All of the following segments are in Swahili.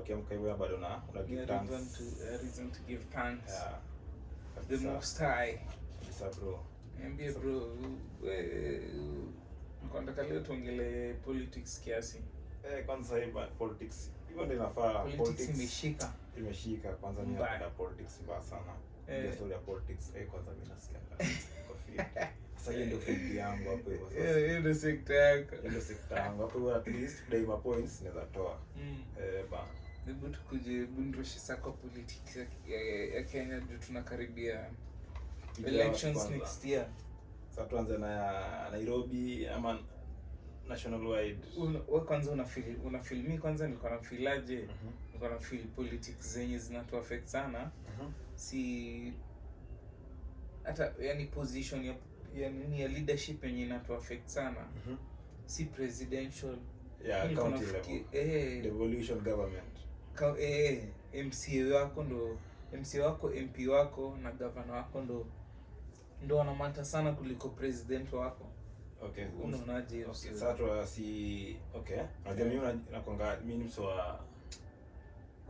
ukiamka hivyo bado una give thanks. Reason to give thanks. Yeah. The most high. Kabisa bro. Niambie bro, nataka leo tuongele politics kiasi. Kwanza hivi politics. Hivyo ndio inafaa. Politics imeshika. Kwanza mimi napenda politics mbaya sana. Ndio story ya politics. Kwanza mimi nasikia kofia. Sasa hiyo ndio field yangu hapo hivyo sasa. Hiyo ndio sector yako. Ndio sector yangu hapo, at least day points naweza toa. Ba. Hebu tukuje bundushi sako politics ya Kenya ndio tunakaribia elections next year. Sasa tuanze na Nairobi ama national wide. Wewe kwanza una feel mimi kwanza nilikuwa na feel aje? Nilikuwa na feel politics zenye zinatu affect sana. Si hata yani position ya leadership yenye inatu affect sana. Si presidential. Yeah, county level. Devolution government. MCA wako, MP wako na governor wako ndo wanamata sana kuliko president wako. Okay. Unaonaje hiyo? Okay, sasa okay. Unajua mimi nakwanga mimi msoa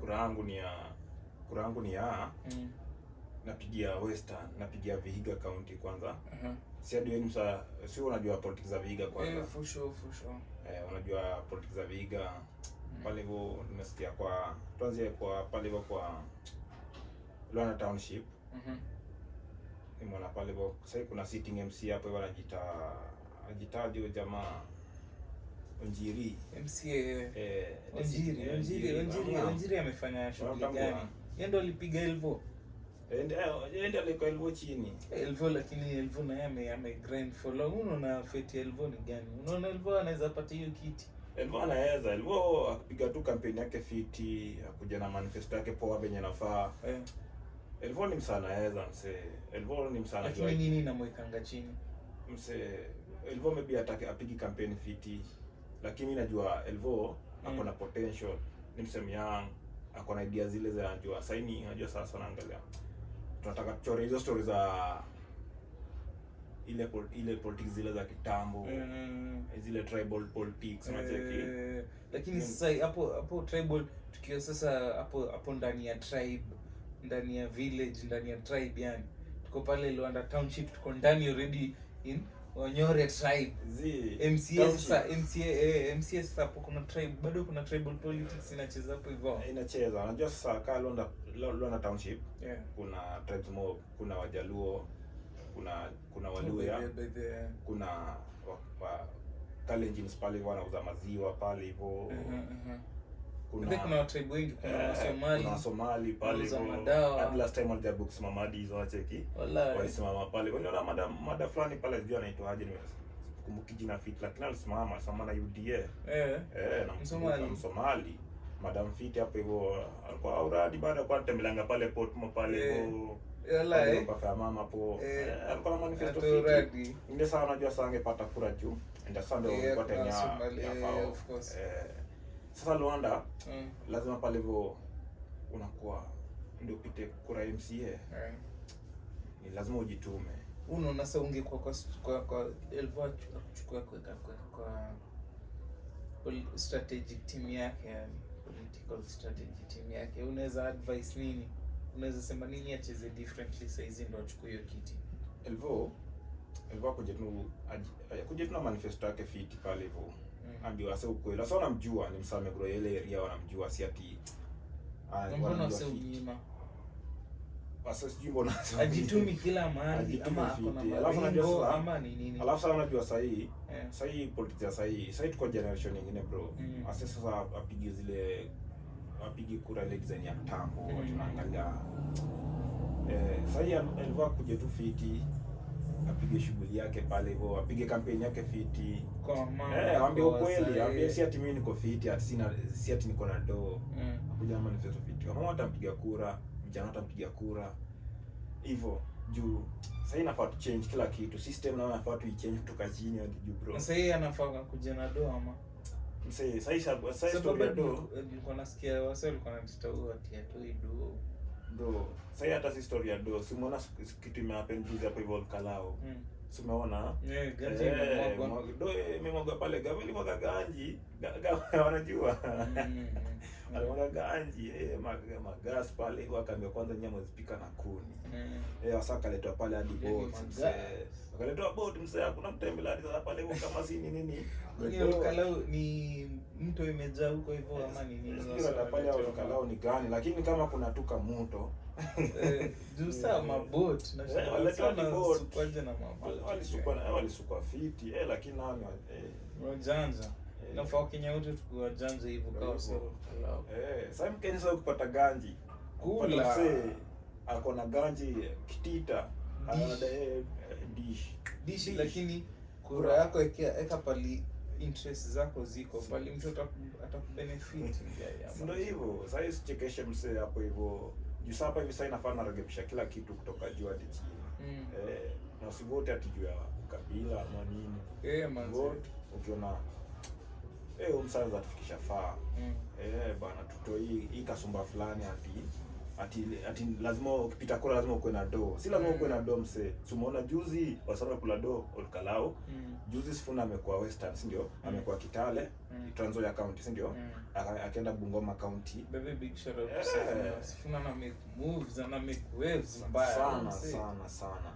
kura yangu ni ya napigia Western, napigia Vihiga County kwanza. Si hadi wewe msa sio unajua politics za Vihiga kwanza. For sure. Unajua politics za Vihiga pale hivyo nimesikia kwa tuanze kwa pale hivyo kwa Luanda Township. Nimeona pale hivyo sasa kuna sitting MC hapo hivyo anajitaje jamaa Onjiri MCA Onjiri amefanya shughuli gani? Yeye ndo alipiga Elvo. Ndio alikuwa Elvo chini. Elvo lakini Elvo na yeye ame for long. Unaona feti Elvo ni gani? Unaona Elvo anaweza pata hiyo kiti. Elvo akipiga tu kampeni yake fiti, akuja na manifesto yake poa venye nafaa. Elvo ni msana anaweza Elvo ni msana lakini nini inamwekanga chini? Elvo maybe apigi kampeni fiti. Lakini najua Elvo ako na potential, ni msemi young, ako na idea zile za anajua. Sasa ni unajua sasa naangalia. Tunataka tuchore hizo stories za ile politics zile za kitambo. Zile tribal politics unacheki. Lakini sasa hapo tribal tukio sasa hapo ndani ya tribe, ndani ya village, ndani ya tribe yani. Tuko pale Luanda Township, tuko ndani already in Wanyore tribe. MCA sasa hapo kuna tribe, bado kuna tribal politics inacheza hapo hivyo. Inacheza. Unajua sasa ka Luanda Township kuna tribes mob, kuna Wajaluo, kuna Waluya, kuna Kalenjins pale wanauza maziwa pale hivyo. Kuna tribe wengi, kuna Somali pale hivyo. At last time walijaribu kusimama hadi hizo wacheki. Walisimama pale. Waliona mada fulani pale sijui anaitwa aje nimekumbuki jina fit, lakini alisimama na UDA. Na Msomali. Madam Fit hapo hivyo alikuwa uradi baada kwa tembelanga pale Portmo pale hivyo. Kwa mama hapo alikuwa na manifesto fiti. Ndio sana unajua sasa angepata kura juu. Ndio sasa ndio kwa tena of course. Sasa Luanda lazima pale hivyo unakuwa ndio upite kura MCA. Ni lazima ujitume. Unaona sasa ungekuwa kwa Elvo kuchukua kwa strategic team yake, yani political strategy team yake, unaweza advise nini? Unaweza sema nini acheze differently sasa hizi ndio achukue hiyo kiti? Elvo kuja tu na manifesto yake fiti pale hivyo. Ambiwa sasa ukweli. Sasa wanamjua ni Msamegro ile area wanamjua si ati mbona sasa unyima. Sasa sijui mbona ajitumi kila mahali ama akona malengo ama ni nini. Alafu sasa unajua sasa hii politics ya sasa tuko generation nyingine bro. Sasa apige kura ile design ya tambo tunaangalia. Sasa alikuwa kuja tu fiti, apige shughuli yake pale hivyo, apige kampeni yake fiti. Kwa mama. Waambie ukweli, waambie si ati mimi niko fiti, si ati niko na do. Akuja manifesto fiti. Mama atampiga kura, vijana atampiga kura. Hivyo juu sasa inafaa tu change kila kitu. System na inafaa tu change kutoka chini hadi juu bro. Sasa yeye anafaa kuja na do ama sasa story do. Nilikuwa nasikia wase walikuwa wanatitaua ati atoi do. Bro, sasa hata si story ya do. Si umeona kitu imehappen juzi hapo hivyo Kalao. Si umeona? Ganji do imemwaga pale gaveli mwaga ganji. Wanajua. Aliona ganji magas pale kwa akaambia kwanza nyama zipika na kuni. Sasa akaletwa pale hadi boat mzee. Akaletwa boat mzee, hakuna mtembele hadi sasa pale kama si nini. Hiyo kalau ni mto imejaa huko hivyo ama ni nini? Sio pale au kalau ni gani, lakini kama kuna tuka moto. Juu saa maboat na kwaje na maboat. Walisukwa fiti lakini nani wajanja. Nafaa Kenya wote tukua janja hivyo kwa sababu kalau. Sasa mkenza kupata ganji. Kula ako na ganji kitita. Anada dish lakini kura yako eka pali interest zako ziko pali mtu atakubenefit ndio hivyo. Sasa usichekeshe msee hapo hivyo. Juu sasa hivi sasa inafaa narekebisha kila kitu kutoka juu hadi chini. Na usivote ati juu ya kabila ama nini. Manzo ukiona umsaza tufikisha faa. Bana tuto hii kasumba fulani ati lazima ukipita kura lazima uwe na do. Si lazima uwe na do mse. Umeona juzi wasema kula do Olkalao. Juzi Sifuna amekuwa Western, si ndio? Amekuwa Kitale, Trans Nzoia County, si ndio? Akaenda Bungoma County. Baby big shout out to Sifuna na make moves na make waves mbaya sana.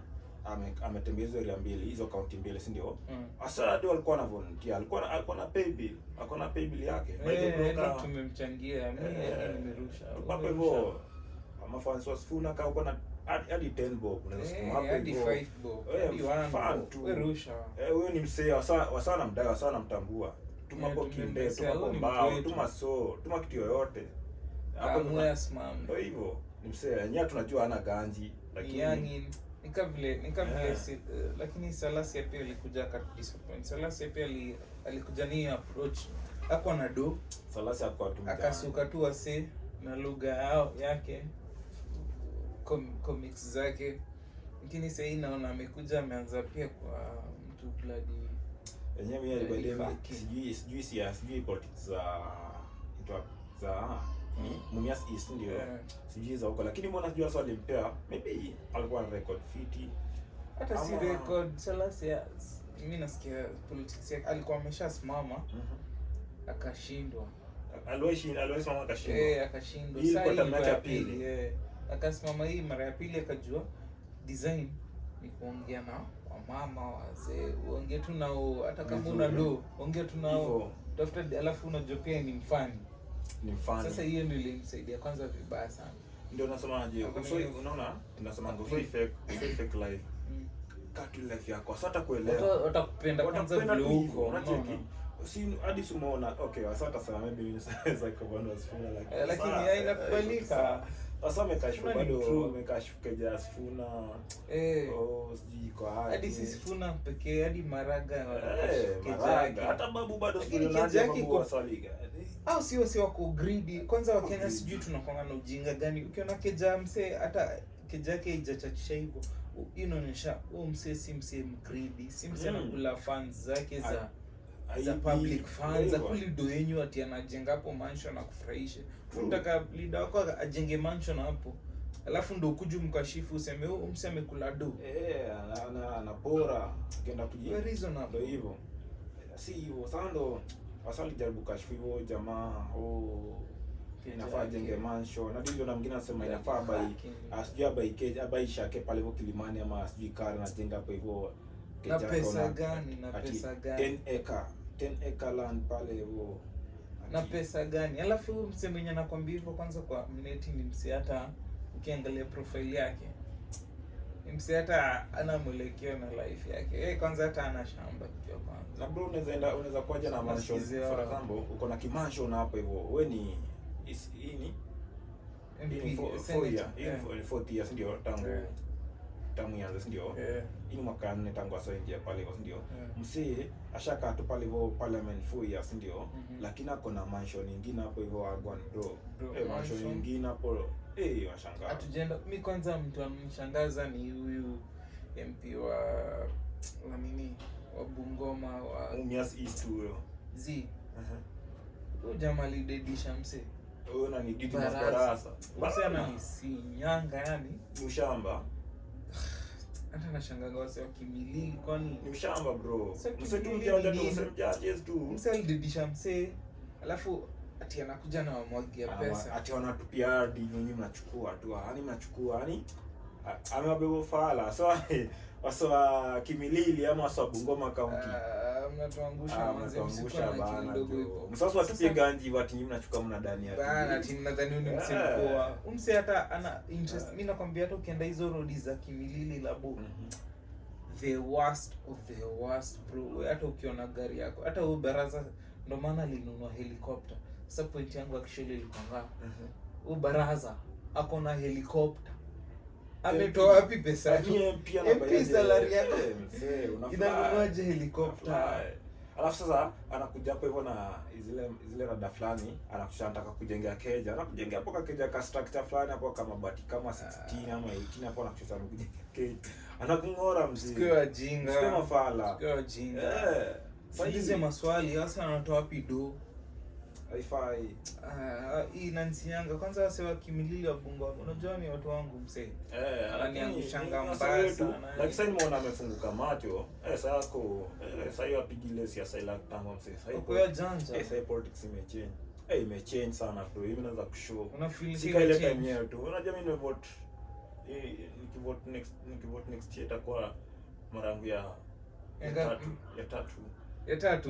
Ametembeza area mbili, hizo county mbili, si ndio? Asa ndio alikuwa na volunteer, alikuwa na pay bill, akona pay bill yake. Ndio tumemchangia, mimi nimerusha. Hapo hivyo mafans wa Sifuna kama uko na hadi 10 bob unaweza sukuma hapo hadi 5 bob. Fan tu. Werusha. Huyo ni msee wasana mdai wasana mtambua. Tuma bokinde, tuma bombao, tuma kitu yoyote. Hapo moya smam. Ndio hivyo. Ni msee yenyewe tunajua ana ganji lakini nika vile lakini Salasia pia alikuja disappoint. Salasia pia alikuja ni approach. Hakuwa na do. Salasia kwa tu. Akasuka tu wase na lugha yake. Comics zake, lakini sasa hii naona amekuja ameanza pia kwa mtu bloody yenyewe sijui politics za Mumias East ndio sijui za huko, lakini mbona sijui swali mpea maybe alikuwa na record fiti hata si record Salasia. Mimi nasikia politics yake alikuwa ameshasimama akashindwa, alisimama akashindwa akashindwa. Sasa mechi ya pili akasimama hii mara ya pili akajua design ni kuongea na wamama wazee, uongee tu nao hata kama una do, ongea tu nao tafuta, alafu unajua pia ni mfani. Sasa hiyo ndio ilimsaidia kwanza vibaya sana. Ndio nasemaje, unaona tunasema ngo fake life cut life yako sasa kuelewa watakupenda kwanza vile huko unacheki si hadi sumeona asante sana maybe inaweza kubana Sifuna lakini hainakubalika. Sasa amekashuka Sifuna sijui kwa hadi Sifuna pekee hadi Maraga hata babu bado babu wasaliga au si wako greedy kwanza. Wa Kenya sijui tunakwanga na ujinga gani, ukiona keja mse hata keja yake haijachachisha hivyo inaonyesha mse si mse greedy, si mse anakula funds zake za public funds za kulido yenyu ati anajenga hapo mansion na kufurahisha. Tunataka leader wako ajenge mansion hapo, alafu ndo ukuje mkashifu useme mse amekula do. Anapora ukienda kujibu reasonable ndio hivyo. Si hivyo sasa ndo wasali jaribu kashifu hivyo jamaa inafaa jenge mansion na ndio na mwingine anasema inafaa asijui shake pale hivyo Kilimani ama asijui kare na jenga hapo hivyo na pesa gani 10 acre land pale hivyo na pesa gani. Alafu mse mwenye anakuambia hivyo kwanza kwa mneti ni mse, hata ukiangalia profile yake ni mse hata ana mwelekeo na life yake kwanza hata ana shamba kitu kwanza. Na bro unaweza kuja na mansion for example uko na kimansion hapo hivyo wewe ni ini MP 4 years ndio tangu yanza ndio ini mwaka 4 tangu asoingia pale hivyo ndio msee ashaka tu pale hivyo parliament 4 years ndio lakini ako na mansion nyingine hapo hivyo agwan bro mansion nyingine hapo washangaa atujenda. Mimi kwanza mtu anishangaza ni huyu MP wa nini wa Bungoma wa Mumias East huyo huyo jamaa lidedisha msee na ni Didi Masparasa basi ananisinyanga yani mshamba. Hata nashangaa wase wakimilili kwani ni mshamba bro. Mse tu mjanja tu mse mjudges tu. Mse alididisha mse. Alafu ati anakuja na wamwagia pesa. Ati wanatupia hadi nyinyi mnachukua tu. Yaani mnachukua, yaani amebeba ufala. So waswa Kimilili ama waswa Bungoma County. Mnatuangusha bana. Msasa watupie ganji watu nyinyi mnachukua mnadani hapa. Bana ati mnadhani ni msimpoa. Umse hata ana interest. Mimi nakwambia hata ukienda hizo road za Kimilili Labu. The worst of the worst bro. Hata ukiona gari yako, hata huyo baraza ndo maana alinunua helicopter. Sasa point yangu actually ilikuwa huyo baraza ako na helicopter. Ametoa wapi pesa yake? MP salary yake mzee, unanunuaje helicopter? Alafu sasa anakuja hapo hivyo na zile rada fulani, anataka kujengea keja. Anakujengea hapo keja ka structure fulani hapo kama bati kama 16 ama 18 hapo anakucheza kujengea keja. Anakungora mzee. Sikio ajinga. Sikio mafala. Sikio ajinga. Sasa hizi maswali hasa anatoa wapi do? Haifai. Hii inanisianga kwanza wase wa Kimilili wa Bungoma. Unajua ni watu wangu mzee. Ananiangushanga mbaya sana. Lakini sasa nimeona amefunguka macho. Sasa yako sasa hiyo apigile siasa ila tangu mzee. Sasa kwa ya janja. Sasa politics imechange. Imechange sana bro. Hivi naweza kushow. Una feel sika ile time yetu tu. Unajua mimi nimevote nikivote next year itakuwa mara yangu ya tatu.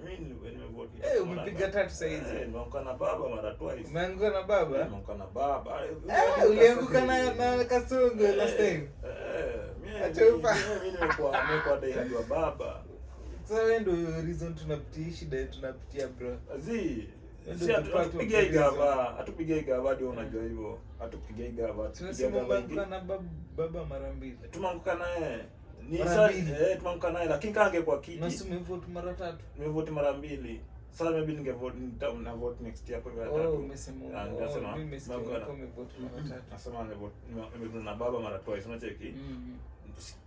Mimi nimevote. Umepiga 3 sasa hizi. Nimeanguka na baba mara twice. Umeanguka na baba? Nimeanguka na baba. Ulianguka na Kasongo last time. Mimi nimekuwa dai hadi wa baba. Sasa wewe ndio reason tunapitia shida tunapitia bro. Si atupigia igava ndio unajua hivyo. Atupigia igava. Tunaanguka na baba mara mbili. Tumeanguka naye. Ni sasa tumeamka naye lakini kange kwa kiti. Na si umevote mara 3. Nimevote mara 2. Sasa maybe ningevote na vote next year kwa hivyo 3. Umesema. Mimi nimesikia umevote mara 3. Nasema nimevote na baba mara twice unacheki.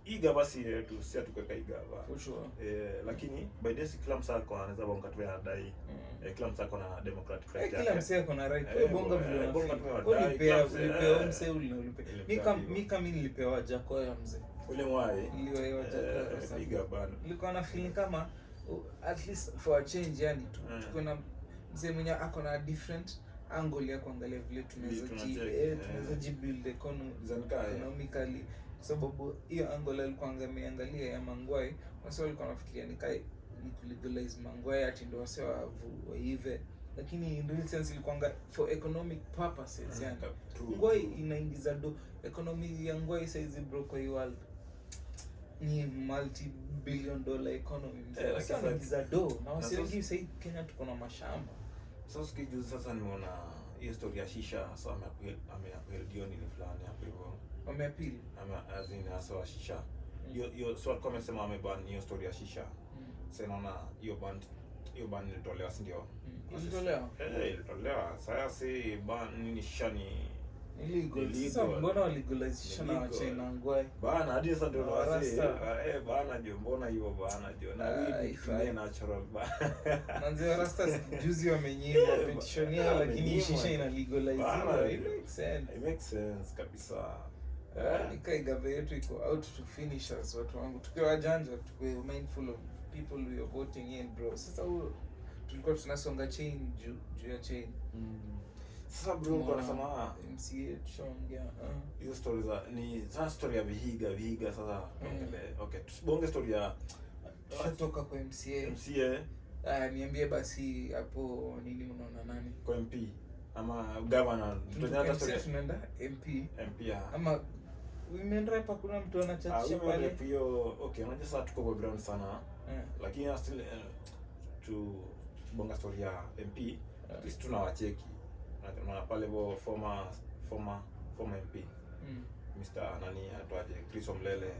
Igava si yetu, si atukeka igava. For sure. Lakini by this kila msako anaweza bonga tu anadai. Kila msako na democratic right yake. Kila msako na right. Bonga vile ulipea mse ulipe. Mimi nilipewa Jacoya mzee. Ule mwai niliwewa Jacoya piga bana. Nilikuwa na feeling kama at least for a change yani tuko na mzee mwenye ako na different angle ya kuangalia vile tunaweza jibuild economically. Sababu hiyo angle alikuwa ameangalia ya Mangwai, wase walikuwa wanafikiria ni kulegalize Mangwai ati ndio wase waive, lakini in real sense ilikuwa for economic purposes yani. Ngwai inaingiza do economy ya Ngwai size bro kwa hii world ni multi-billion dollar economy. Sasa inaingiza do na wase wengi sasa Kenya tuko na mashamba. Sasa sikijuzi sasa nimeona hiyo story ya shisha sasa ameappeal Dion ni fulani hapo hivyo. Wameappeal azini hasa shisha. Hiyo so alikuwa amesema ameban hiyo story ya shisha. Sasa naona hiyo ban ilitolewa si ndio? Ilitolewa. Ilitolewa. Sasa si ban nini shisha ni illegal. Sasa mbona walegalize shisha na wachina Ngwai? Bana hadi sasa ndio wasi. Bana jo mbona hiyo bana jo. Na weed ni natural bana. Manzi wa rasta juzi wamenyima petition yao lakini shisha ina legalize. It makes sense kabisa. Igava yetu iko out to finish us watu wangu. Tukiwa wajanja, tukiwa mindful of people we are voting in bro. Sasa huo tulikuwa tunasonga chain juu ya chain. Sasa bro kwa nasema MCA tushongea. Hiyo story ni sasa story ya Vihiga sasa tuongelee. Okay, tusibonge story ya tutoka kwa MCA. Niambie basi hapo nini unaona nani? Kwa MP ama governor tutanyata story tunaenda MP ama women rep kuna mtu anachatisha pale hiyo. Okay, unajua sasa tuko kwa ground sana lakini still bonga story ya MP sisi tunawacheki na pale vo former MP Mr. nani atwaje Chris Omlele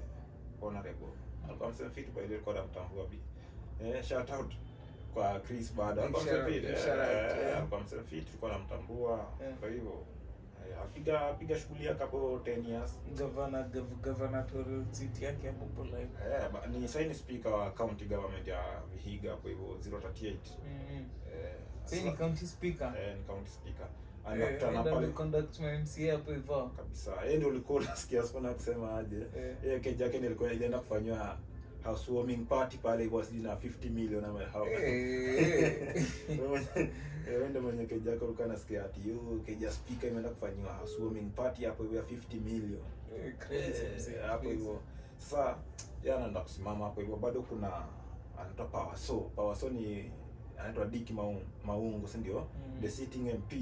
honorable alikuwa msema fit kwa ile kwa mtambua bi shout out kwa Chris baada alikuwa msema fit tulikuwa namtambua kwa hivyo apiga shughuli yake hapo 10 years guvernatorial seat yake hapo pole ni sign speaker wa county government ya Vihiga kwa hivyo 038 ni county speaker ni county speaker anakutana pale conduct MCA hapo hivyo kabisa. Yeye ndio ulikuwa unasikia sasa kusema aje keja yake ilikuwa ilienda kufanywa housewarming party pale ilikuwa sijui na 50 million ama how. Wewe ndio mwenye keja yako ulikuwa unasikia ati keja speaker imeenda kufanywa housewarming party hapo hiyo ya 50 million. Crazy mzee. Hapo hivyo. Sasa anaenda kusimama hapo hivyo, bado kuna anaitwa Power So ni anaitwa Dick Maungu, si ndio? The sitting MP.